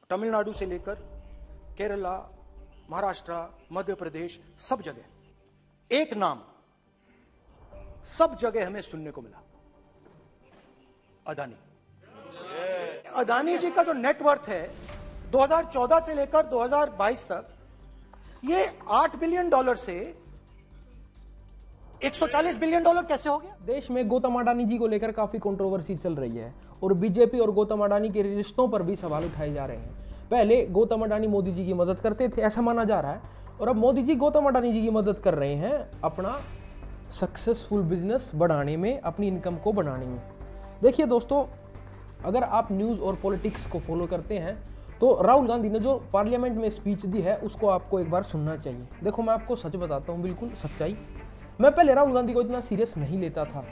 तमिलनाडु से लेकर केरला, महाराष्ट्र, मध्य प्रदेश, सब जगह एक नाम सब जगह हमें सुनने को मिला, अदानी। अदानी जी का जो नेटवर्थ है 2014 से लेकर 2022 तक, ये $8 बिलियन से $140 बिलियन कैसे हो गया? देश में गौतम अडानी जी को लेकर काफी कंट्रोवर्सी चल रही है और बीजेपी और गौतम अडानी के रिश्तों पर भी सवाल उठाए जा रहे हैं। पहले गौतम अडानी मोदी जी की मदद करते थे, ऐसा माना जा रहा है, और अब मोदी जी गौतम अडानी जी की मदद कर रहे हैं अपना सक्सेसफुल बिजनेस बढ़ाने में, अपनी इनकम को बढ़ाने में। देखिए दोस्तों, अगर आप न्यूज़ और पॉलिटिक्स को फॉलो करते हैं तो राहुल गांधी ने जो पार्लियामेंट में स्पीच दी है उसको आपको एक बार सुनना चाहिए। देखो, मैं आपको सच बताता हूँ, बिल्कुल सच्चाई। मैं पहले राहुल गांधी को इतना सीरियस नहीं लेता था,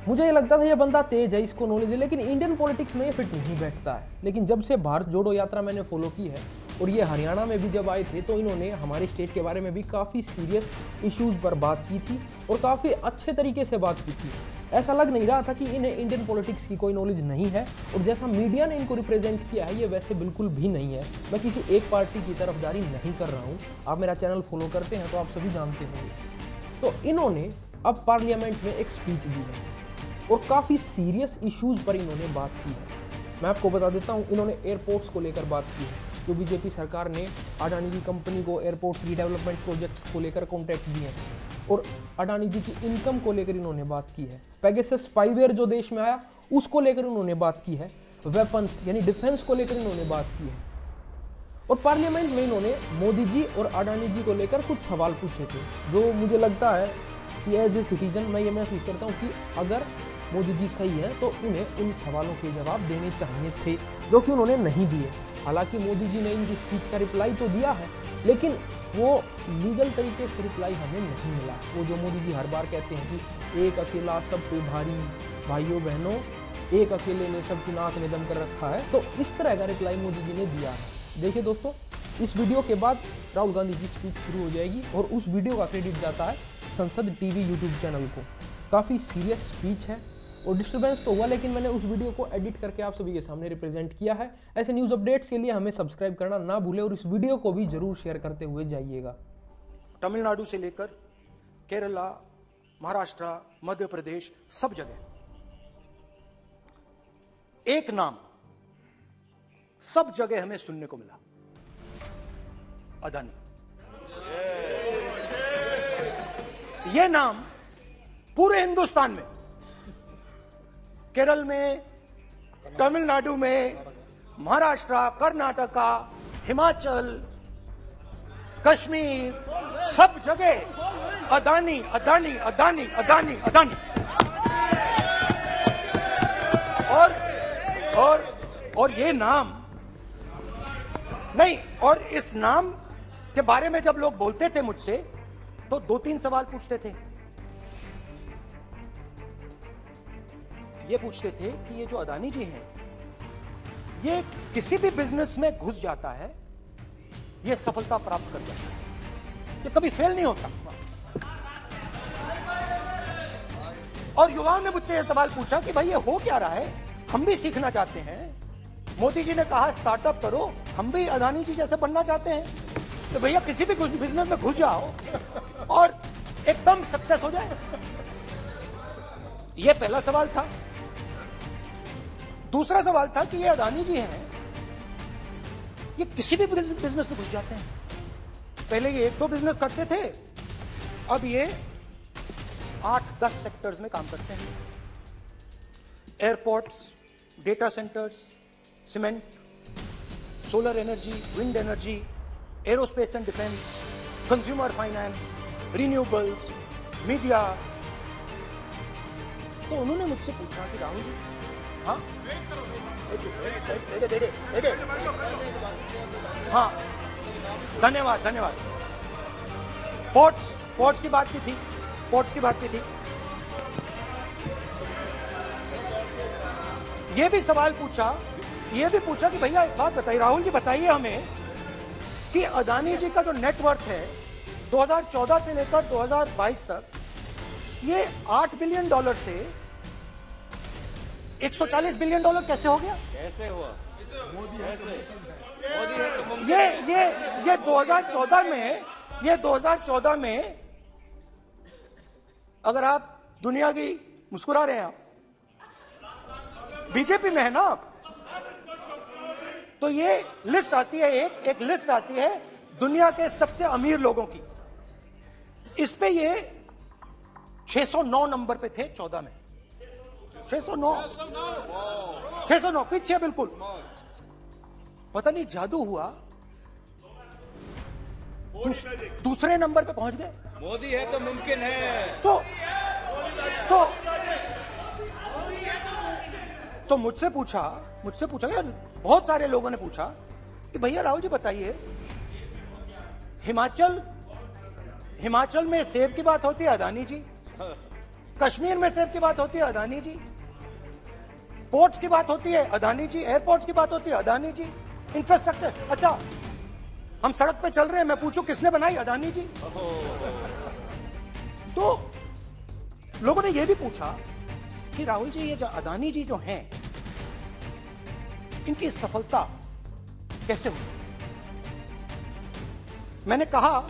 मुझे ये लगता था ये बंदा तेज है, इसको नॉलेज है, लेकिन इंडियन पॉलिटिक्स में ये फिट नहीं बैठता है। लेकिन जब से भारत जोड़ो यात्रा मैंने फॉलो की है और ये हरियाणा में भी जब आए थे तो इन्होंने हमारे स्टेट के बारे में भी काफ़ी सीरियस इश्यूज़ पर बात की थी और काफ़ी अच्छे तरीके से बात की थी। ऐसा लग नहीं रहा था कि इन्हें इंडियन पॉलिटिक्स की कोई नॉलेज नहीं है, और जैसा मीडिया ने इनको रिप्रेजेंट किया है ये वैसे बिल्कुल भी नहीं है। मैं किसी एक पार्टी की तरफदारी नहीं कर रहा हूँ, आप मेरा चैनल फॉलो करते हैं तो आप सभी जानते होंगे। तो इन्होंने अब पार्लियामेंट में एक स्पीच दी है और काफ़ी सीरियस इश्यूज़ पर इन्होंने बात की है। मैं आपको बता देता हूँ, इन्होंने एयरपोर्ट्स को लेकर बात की है, जो बीजेपी सरकार ने अडानी की कंपनी को एयरपोर्ट्स रीडेवलपमेंट प्रोजेक्ट्स को लेकर कॉन्ट्रैक्ट दिए हैं, और अडानी जी की इनकम को लेकर इन्होंने बात की है। पेगासस स्पाईवेयर जो देश में आया उसको लेकर उन्होंने बात की है। वेपन्स यानी डिफेंस को लेकर इन्होंने बात की है। और पार्लियामेंट में इन्होंने मोदी जी और अडानी जी को लेकर कुछ सवाल पूछे थे, जो मुझे लगता है कि एज ए सिटीजन मैं ये महसूस करता हूँ कि अगर मोदी जी सही है तो उन्हें उन सवालों के जवाब देने चाहिए थे, जो कि उन्होंने नहीं दिए। हालांकि मोदी जी ने इनकी स्पीच का रिप्लाई तो दिया है, लेकिन वो लीगल तरीके से रिप्लाई हमें नहीं मिला। वो जो मोदी जी हर बार कहते हैं कि एक अकेला सब पे भारी, भाइयों बहनों एक अकेले ने सबकी नाक में दम कर रखा है, तो इस तरह का रिप्लाई मोदी जी ने दिया है। देखिए दोस्तों, इस वीडियो के बाद राहुल गांधी की स्पीच शुरू हो जाएगी और उस वीडियो का क्रेडिट जाता है संसद टीवी यूट्यूब चैनल को। काफ़ी सीरियस स्पीच है और डिस्टर्बेंस तो हुआ, लेकिन मैंने उस वीडियो को एडिट करके आप सभी के सामने रिप्रेजेंट किया है। ऐसे न्यूज़ अपडेट्स के लिए हमें सब्सक्राइब करना ना भूलें और इस वीडियो को भी जरूर शेयर करते हुए जाइएगा। तमिलनाडु से लेकर केरला, महाराष्ट्र, मध्य प्रदेश, सब जगह एक नाम सब जगह हमें सुनने को मिला, अदानी। यह नाम पूरे हिंदुस्तान में, केरल में, तमिलनाडु में, महाराष्ट्र, कर्नाटका, हिमाचल, कश्मीर, सब जगह अदानी अदानी अदानी अदानी अदानी। और ये नाम नहीं, और इस नाम के बारे में जब लोग बोलते थे मुझसे तो 2-3 सवाल पूछते थे। ये पूछते थे कि ये जो अदानी जी हैं, ये किसी भी बिजनेस में घुस जाता है, ये सफलता प्राप्त कर जाता है, ये कभी फेल नहीं होता। और युवाओं ने मुझसे यह सवाल पूछा कि भाई ये हो क्या रहा है, हम भी सीखना चाहते हैं। मोदी जी ने कहा स्टार्टअप करो, हम भी अदानी जी जैसे बनना चाहते हैं, तो भैया किसी भी बिजनेस में घुस जाओ और एकदम सक्सेस हो जाए। यह पहला सवाल था। दूसरा सवाल था कि ये अदानी जी हैं, ये किसी भी बिजनेस में घुस जाते हैं। पहले ये 1-2 बिजनेस करते थे, अब ये 8-10 सेक्टर्स में काम करते हैं। Airports, data centres, cement, solar energy, wind energy, aerospace and defence, consumer finance, renewables, media. तो उन्होंने मुझसे पूछा कि राहुल जी, हाँ हाँ, धन्यवाद। पोर्ट्स की बात की थी। ये भी सवाल पूछा, ये भी पूछा कि भैया एक बात बताइए, राहुल जी बताइए हमें कि अदानी जी का जो नेटवर्थ है 2014 से लेकर 2022 तक, ये $8 बिलियन से $140 बिलियन कैसे हो गया? कैसे हुआ? मोदी ऐसे ये 2014 में अगर आप दुनिया की मुस्कुरा रहे हैं, आप बीजेपी में है ना आप, तो ये लिस्ट आती है, एक लिस्ट आती है दुनिया के सबसे अमीर लोगों की। इस पे ये 609 नंबर पे थे 14 में। 609 पीछे बिल्कुल। पता नहीं जादू हुआ, दूसरे नंबर पे पहुंच गए। मोदी है तो मुमकिन है। तो मुझसे पूछा यार, बहुत सारे लोगों ने पूछा कि भैया राहुल जी बताइए, हिमाचल में सेब की बात होती है, अदानी जी। कश्मीर में सेब की बात होती है, अदानी जी। पोर्ट्स की बात होती है, अदानी जी। एयरपोर्ट्स की बात होती है, अदानी जी। इंफ्रास्ट्रक्चर, अच्छा हम सड़क पे चल रहे हैं, मैं पूछूं किसने बनाई, अदानी जी। तो लोगों ने यह भी पूछा कि राहुल जी ये जो अदानी जी जो हैं, इनकी सफलता कैसे हुई। मैंने कहा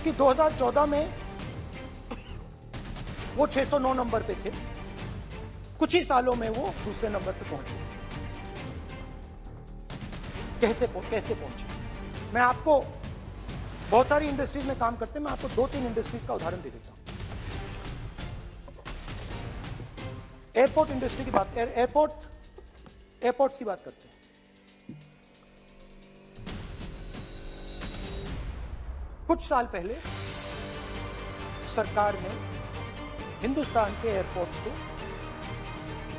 कि 2014 में वो 609 नंबर पे थे, कुछ ही सालों में वो दूसरे नंबर पे पहुंचे। कैसे पहुंचे? मैं आपको, बहुत सारी इंडस्ट्रीज में काम करते हैं, मैं आपको 2-3 इंडस्ट्रीज का उदाहरण दे देता हूं। एयरपोर्ट इंडस्ट्री की बात, एयरपोर्ट्स की बात करते हैं। कुछ साल पहले सरकार ने हिंदुस्तान के एयरपोर्ट्स को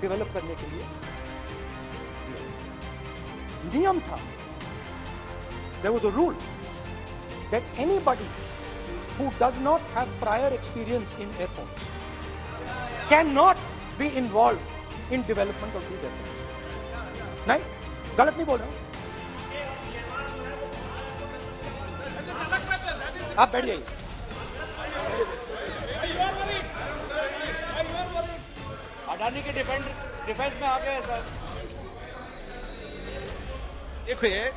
डेवलप करने के लिए नियम था, there was a rule that anybody who does not have prior experience in airports cannot be involved in development of these airports. नहीं, गलत नहीं बोल रहा हूं। आप बैठ जाइए। अडानी के डिफेंस में आ गए सर। देखिए,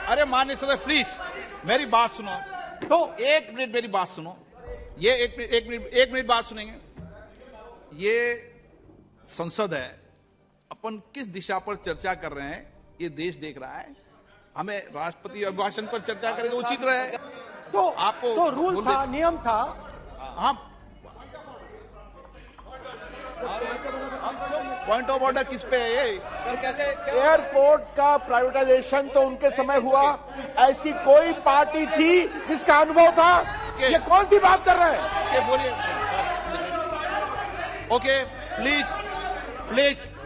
अरे माननीय सदस्य प्लीज मेरी बात सुनो। तो एक मिनट मेरी बात सुनो। ये एक मिनट बात सुनेंगे। ये संसद है, अपन किस दिशा पर चर्चा कर रहे हैं ये देश देख रहा है। हमें राष्ट्रपति अभिभाषण पर चर्चा करेंगे उचित रहे। तो आपको तो रूल था, नियम था। हाँ, पॉइंट ऑफ ऑर्डर किस पे है ये? एयरपोर्ट का प्राइवेटाइजेशन तो उनके समय हुआ, ऐसी कोई पार्टी थी जिसका अनुभव था? ये कौन सी बात कर रहे हैं? बोलिए। ओके प्लीज,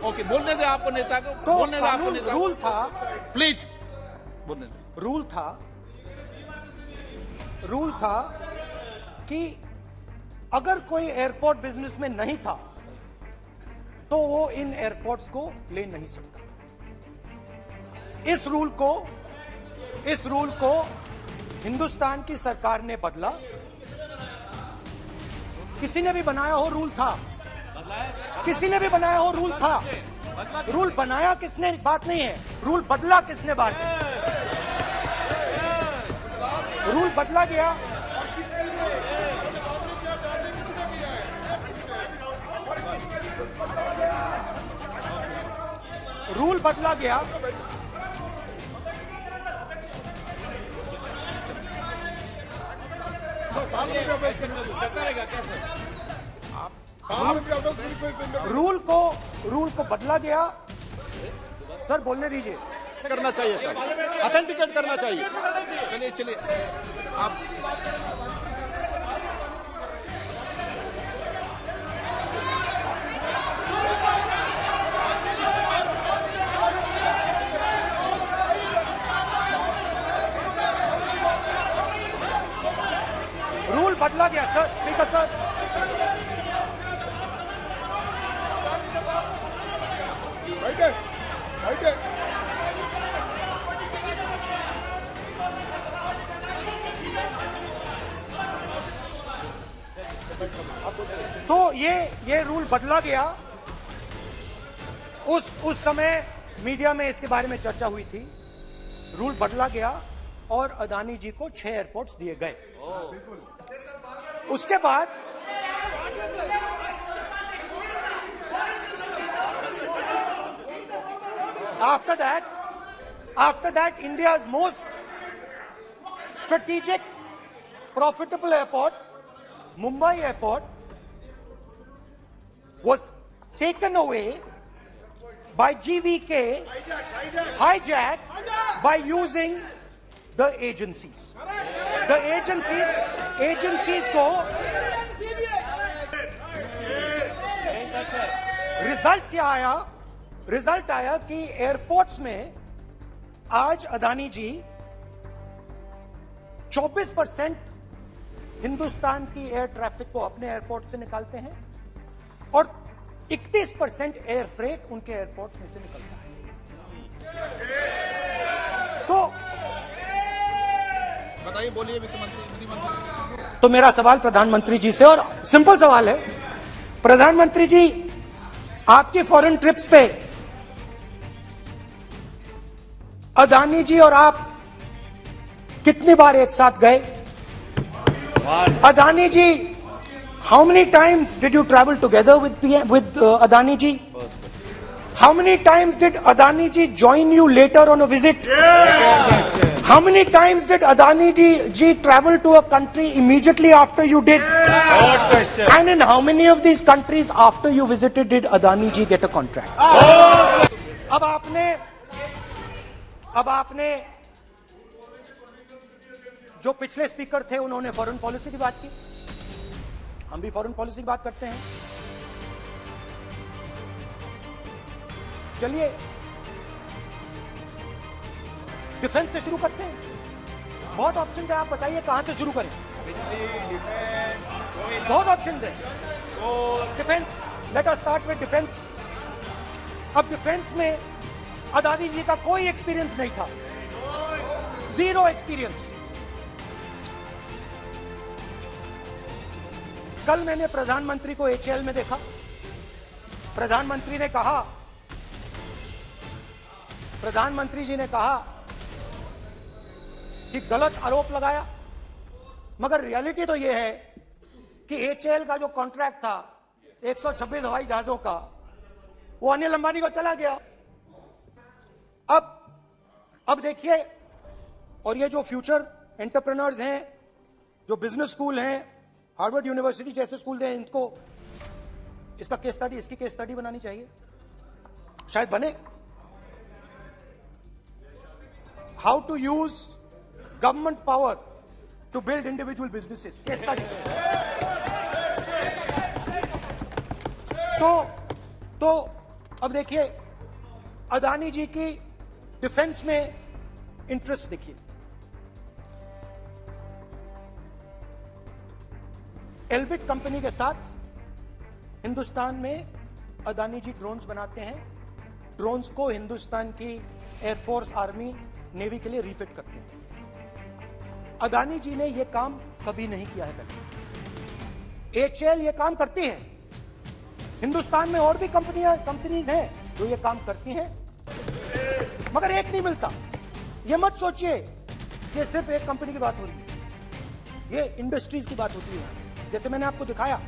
ओके बोलने दे आपको नेता को। तो बोलने दे आपको नेता को। रूल था, प्लीज बोलने दे। रूल था कि अगर कोई एयरपोर्ट बिजनेस में नहीं था तो वो इन एयरपोर्ट्स को ले नहीं सकता। इस रूल को हिंदुस्तान की सरकार ने बदला। किसी ने भी बनाया हो रूल था, रूल बनाया किसने बात नहीं है, रूल बदला किसने बात है। रूल बदला गया, रूल बदला गया। रूल को बदला गया। सर बोलने दीजिए। करना चाहिए सर, ऑथेंटिकेट करना चाहिए। चलिए आप रूल बदला गया सर, ठीक है सर। तो ये रूल बदला गया। उस समय मीडिया में इसके बारे में चर्चा हुई थी। रूल बदला गया और अदानी जी को 6 एयरपोर्ट्स दिए गए। उसके बाद after that India's most strategic profitable airport, Mumbai airport, was taken away by GVK, hijacked by using the agencies. The agencies को रिजल्ट आया कि एयरपोर्ट्स में आज अदानी जी 24% हिंदुस्तान की एयर ट्रैफिक को अपने एयरपोर्ट से निकालते हैं और 31% एयर फ्रेट उनके एयरपोर्ट में से निकलता है। तो बताइए, बोलिए वित्त मंत्री। तो मेरा सवाल प्रधानमंत्री जी से, और सिंपल सवाल है, प्रधानमंत्री जी आपकी फॉरेन ट्रिप्स पे अदानी जी और आप कितनी बार एक साथ गए? अदानी जी, how many times did you travel together with Adani ji? How many times did Adani ji join you later on a visit? How many times did Adani ji travel to a country immediately after you did? And in how many of these countries after you visited did Adani ji get a contract? अब आपने जो पिछले speaker थे उन्होंने foreign policy की बात की, हम भी फॉरेन पॉलिसी की बात करते हैं। चलिए डिफेंस से शुरू करते हैं। बहुत ऑप्शन है, आप बताइए कहां से शुरू करें? बहुत ऑप्शन है। Defence, let us start with defence. अब डिफेंस में अदानी जी का कोई एक्सपीरियंस नहीं था, जीरो एक्सपीरियंस। कल मैंने प्रधानमंत्री को HAL में देखा। प्रधानमंत्री जी ने कहा कि गलत आरोप लगाया, मगर रियलिटी तो यह है कि HAL का जो कॉन्ट्रैक्ट था 126 हवाई जहाजों का, वो अनिल अंबानी को चला गया। अब देखिए, और ये जो फ्यूचर एंटरप्रेन्योर्स हैं, जो बिजनेस स्कूल हैं, हार्वर्ड यूनिवर्सिटी जैसे स्कूल हैं, इनको इसका केस स्टडी, इसकी केस स्टडी बनानी चाहिए, शायद बने। How to use government power to build individual businesses, case study. तो अब देखिए, अदानी जी की डिफेंस में इंटरेस्ट देखिए। एल्बिट कंपनी के साथ हिंदुस्तान में अदानी जी ड्रोन्स बनाते हैं। ड्रोन्स को हिंदुस्तान की एयरफोर्स, आर्मी, नेवी के लिए रिफिट करते हैं। अदानी जी ने यह काम कभी नहीं किया है पहले। HAL ये काम करती है। हिंदुस्तान में और भी कंपनीज हैं जो ये काम करती हैं, मगर एक नहीं मिलता। ये मत सोचिए ये सिर्फ एक कंपनी की बात हो रही है, ये इंडस्ट्रीज की बात होती है। जैसे मैंने आपको दिखाया,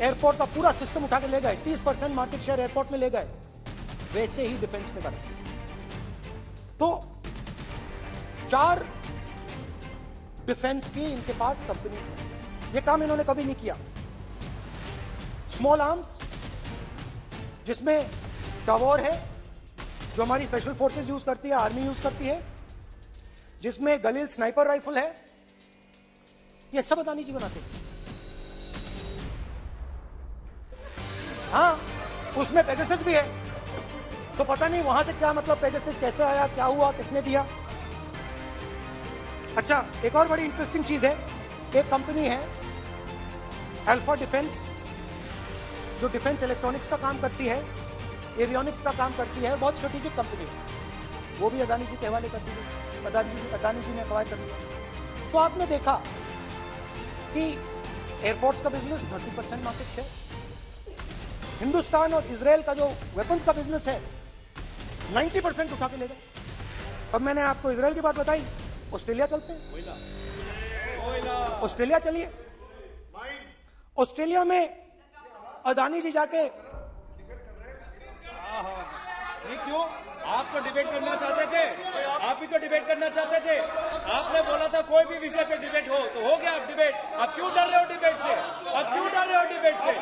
एयरपोर्ट का पूरा सिस्टम उठा के ले गए, 30% मार्केट शेयर एयरपोर्ट में ले गए, वैसे ही डिफेंस में करें। तो 4 डिफेंस की इनके पास कंपनीज हैं, ये काम इन्होंने कभी नहीं किया। स्मॉल आर्म्स, जिसमें टावर है जो हमारी स्पेशल फोर्सेस यूज करती है, आर्मी यूज करती है, जिसमें गलील स्नाइपर राइफल है, ये सब अदानी जी बनाते हैं। हाँ, उसमें पेगासस भी है, तो पता नहीं वहां से क्या मतलब, पेगासस कैसे आया, क्या हुआ, किसने दिया। अच्छा, एक और बड़ी इंटरेस्टिंग चीज है, एक कंपनी है अल्फा डिफेंस, जो डिफेंस इलेक्ट्रॉनिक्स का काम करती है, एवियोनिक्स का काम करती है, बहुत स्ट्रेटेजिक कंपनी है, वो भी अदानी जी के हवाले कर दी गई, अदानी जी ने अक्वायर कर दिया। तो आपने देखा कि एयरपोर्ट्स का बिजनेस 30% मार्केट शेयर, हिंदुस्तान और इजराइल का जो वेपन्स का बिजनेस है 90% उठा के ले गए। अब मैंने आपको इजराइल की बात बताई, ऑस्ट्रेलिया चलते हैं। ऑस्ट्रेलिया चलिए। ऑस्ट्रेलिया में अदानी जी जाके, नहीं क्यों? आप तो डिबेट करना चाहते थे, आप भी तो डिबेट करना चाहते थे। आपने बोला था कोई भी विषय पे डिबेट हो, तो हो गया अब डिबेट। अब क्यों डर रहे हो डिबेट से? अब क्यों डर रहे हो डिबेट से?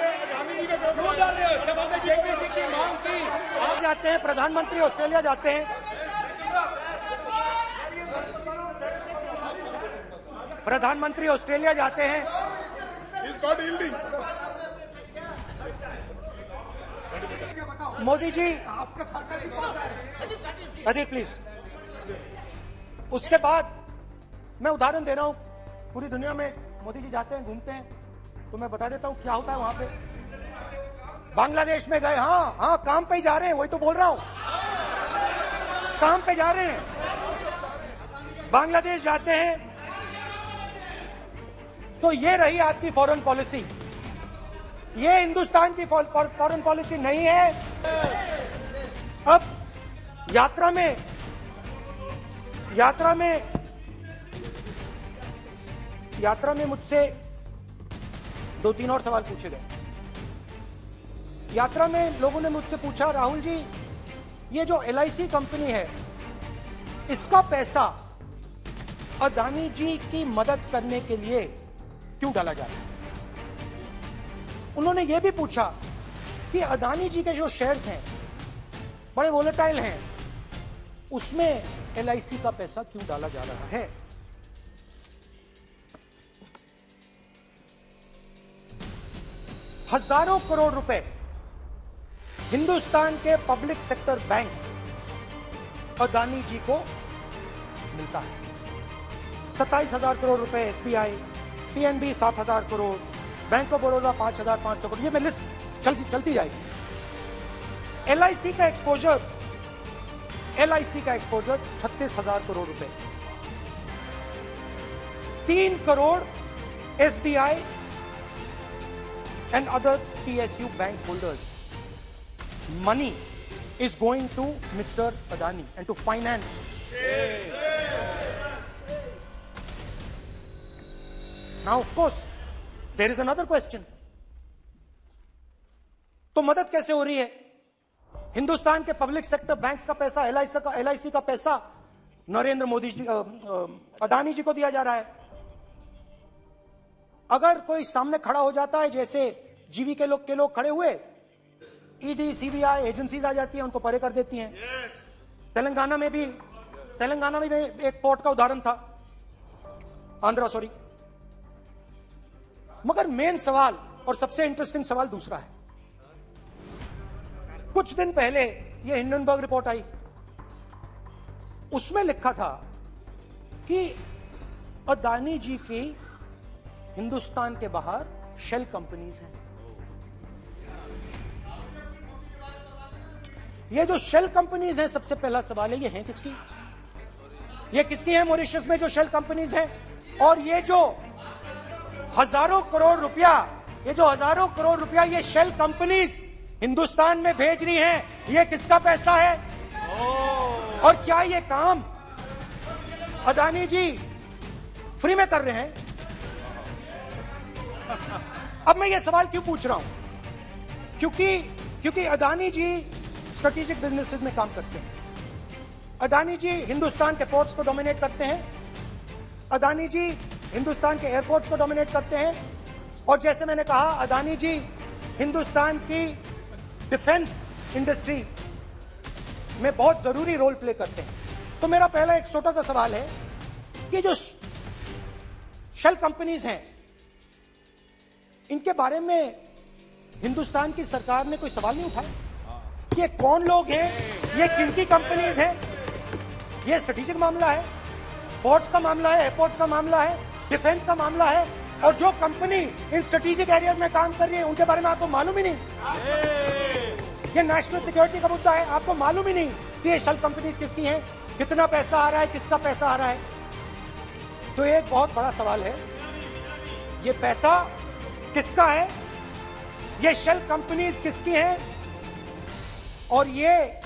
क्यों डर रहे हो? जब हमने जेपीसी की मांग की, आप जाते हैं, प्रधानमंत्री ऑस्ट्रेलिया जाते हैं, प्रधानमंत्री ऑस्ट्रेलिया जाते हैं, मोदी जी, सदीर प्लीज। उसके बाद मैं उदाहरण दे रहा हूं, पूरी दुनिया में मोदी जी जाते हैं, घूमते हैं, तो मैं बता देता हूं क्या होता है वहां पे। बांग्लादेश में गए, हाँ काम पे ही जा रहे हैं, वही तो बोल रहा हूं, काम पे जा रहे हैं। बांग्लादेश जाते हैं तो ये रही आपकी फॉरेन पॉलिसी। ये हिंदुस्तान की फॉरेन पॉलिसी नहीं है। अब यात्रा में मुझसे 2-3 और सवाल पूछे गए। यात्रा में लोगों ने मुझसे पूछा, राहुल जी ये जो LIC कंपनी है, इसका पैसा अदानी जी की मदद करने के लिए क्यों डाला जा रहा है? उन्होंने यह भी पूछा कि अदानी जी के जो शेयर्स हैं बड़े वोलेटाइल हैं, उसमें LIC का पैसा क्यों डाला जा रहा है? हजारों करोड़ रुपए हिंदुस्तान के पब्लिक सेक्टर बैंक अदानी जी को मिलता है। 27,000 करोड़ रुपए SBI, PNB 7,000 crore, bank of Baroda 5,500 crore, ये मैं लिस्ट चलती जाएगी। LIC का एक्सपोजर 36,000 करोड़ रुपए, 3 crore SBI and other PSU bank holders. Money is going to Mr. Adani and to finance. Now, of course, there is another question. तो मदद कैसे हो रही है? हिंदुस्तान के पब्लिक सेक्टर बैंक्स का पैसा, LIC का पैसा नरेंद्र मोदी जी, अदानी जी को दिया जा रहा है। अगर कोई सामने खड़ा हो जाता है, जैसे जीवी के लोग खड़े हुए, ED, CBI एजेंसीज आ जाती हैं, उनको परे कर देती हैं। तेलंगाना में भी एक पोर्ट का उदाहरण था, सॉरी। मगर मेन सवाल और सबसे इंटरेस्टिंग सवाल दूसरा है। कुछ दिन पहले ये हिंडनबर्ग रिपोर्ट आई, उसमें लिखा था कि अदानी जी की हिंदुस्तान के बाहर शेल कंपनीज हैं। ये जो शेल कंपनीज हैं, सबसे पहला सवाल है, ये हैं किसकी? ये किसकी हैं मॉरिशस में जो शेल कंपनीज हैं? और ये जो हजारों करोड़ रुपया ये शेल कंपनीज हिंदुस्तान में भेज रही हैं, ये किसका पैसा है? और क्या ये काम अदानी जी फ्री में कर रहे हैं? अब मैं ये सवाल क्यों पूछ रहा हूं? क्योंकि अदानी जी स्ट्रेटेजिक बिजनेसेस में काम करते हैं। अदानी जी हिंदुस्तान के पोर्ट्स को डोमिनेट करते हैं। अदानी जी हिंदुस्तान के एयरपोर्ट्स को डोमिनेट करते हैं। और जैसे मैंने कहा, अदानी जी हिंदुस्तान की डिफेंस इंडस्ट्री में बहुत जरूरी रोल प्ले करते हैं। तो मेरा पहला एक छोटा सा सवाल है कि जो शेल कंपनीज हैं, इनके बारे में हिंदुस्तान की सरकार ने कोई सवाल नहीं उठाया? ये कौन लोग हैं? ये किनकी कंपनीज हैं? ये स्ट्रेटेजिक मामला है, पोर्ट्स का मामला है, एयरपोर्ट्स का मामला है, डिफेंस का मामला है। और जो कंपनी इन स्ट्रेटेजिक एरियाज में काम कर रही है, उनके बारे में आपको मालूम ही नहीं। ये नेशनल सिक्योरिटी का मुद्दा है, आपको मालूम ही नहीं कि ये शेल कंपनीज किसकी हैं, कितना पैसा आ रहा है, किसका पैसा आ रहा है। तो एक बहुत बड़ा सवाल है, ये पैसा किसका है? ये शेल कंपनीज किसकी हैं? और ये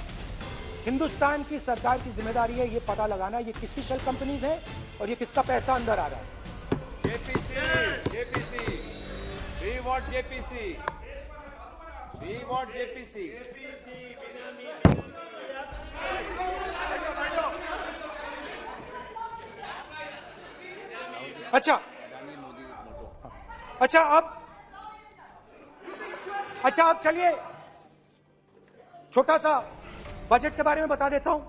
हिंदुस्तान की सरकार की जिम्मेदारी है ये पता लगाना ये किसकी शेल कंपनीज हैं और ये किसका पैसा अंदर आ रहा है। JPC, we want JPC, we want JPC. अच्छा अब चलिए छोटा सा बजट के बारे में बता देता हूं।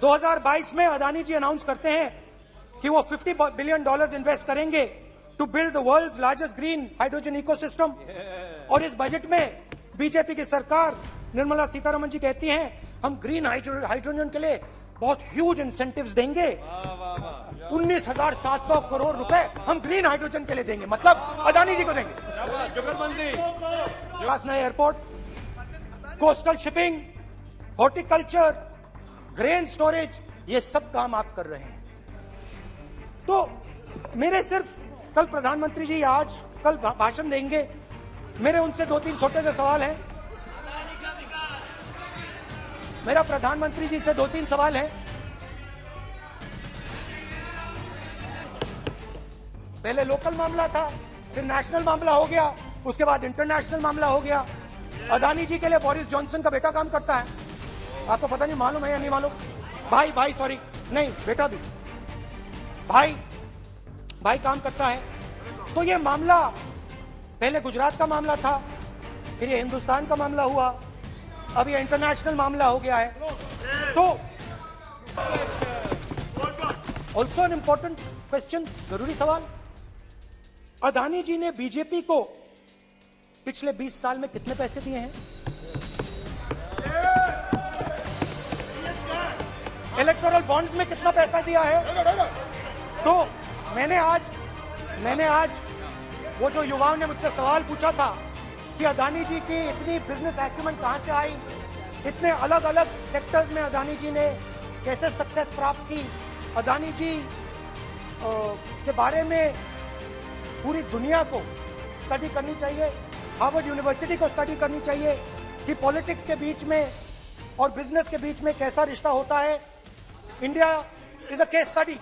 2022 में अदानी जी अनाउंस करते हैं कि वो $50 बिलियन इन्वेस्ट करेंगे to build the world's largest green hydrogen ecosystem. और इस बजट में बीजेपी की सरकार निर्मला सीतारमण जी कहती हैं हम ग्रीन हाइड्रोजन के लिए बहुत ह्यूज इंसेंटिव्स देंगे। 19,700 करोड़ रुपए हम ग्रीन हाइड्रोजन के लिए देंगे, मतलब अदानी जी को देंगे। नए airport, coastal shipping, horticulture, grain storage, ये सब काम आप कर रहे हैं। तो मेरे सिर्फ कल प्रधानमंत्री जी कल भाषण देंगे, मेरे उनसे 2-3 छोटे से सवाल हैं। मेरा प्रधानमंत्री जी से 2-3 सवाल है। पहले लोकल मामला था, फिर नेशनल मामला हो गया, उसके बाद इंटरनेशनल मामला हो गया। अदानी जी के लिए बोरिस जॉनसन का बेटा काम करता है, आपको पता नहीं मालूम है या नहीं मालूम? भाई सॉरी, नहीं बेटा भी, भाई काम करता है। तो ये मामला पहले गुजरात का मामला था, फिर ये हिंदुस्तान का मामला हुआ, अब ये इंटरनेशनल मामला हो गया है। तो ऑल्सो एन इंपॉर्टेंट क्वेश्चन, जरूरी सवाल, अदानी जी ने बीजेपी को पिछले 20 साल में कितने पैसे दिए हैं? इलेक्टोरल बॉन्ड्स में कितना पैसा दिया है? तो मैंने आज वो जो युवाओं ने मुझसे सवाल पूछा था कि अदानी जी की इतनी बिजनेस एक्यूमेंट कहां से आई, इतने अलग अलग सेक्टर्स में अदानी जी ने कैसे सक्सेस प्राप्त की, अदानी जी के बारे में पूरी दुनिया को स्टडी करनी चाहिए, हार्वर्ड यूनिवर्सिटी को स्टडी करनी चाहिए कि पॉलिटिक्स के बीच में और बिजनेस के बीच में कैसा रिश्ता होता है। India is a case study.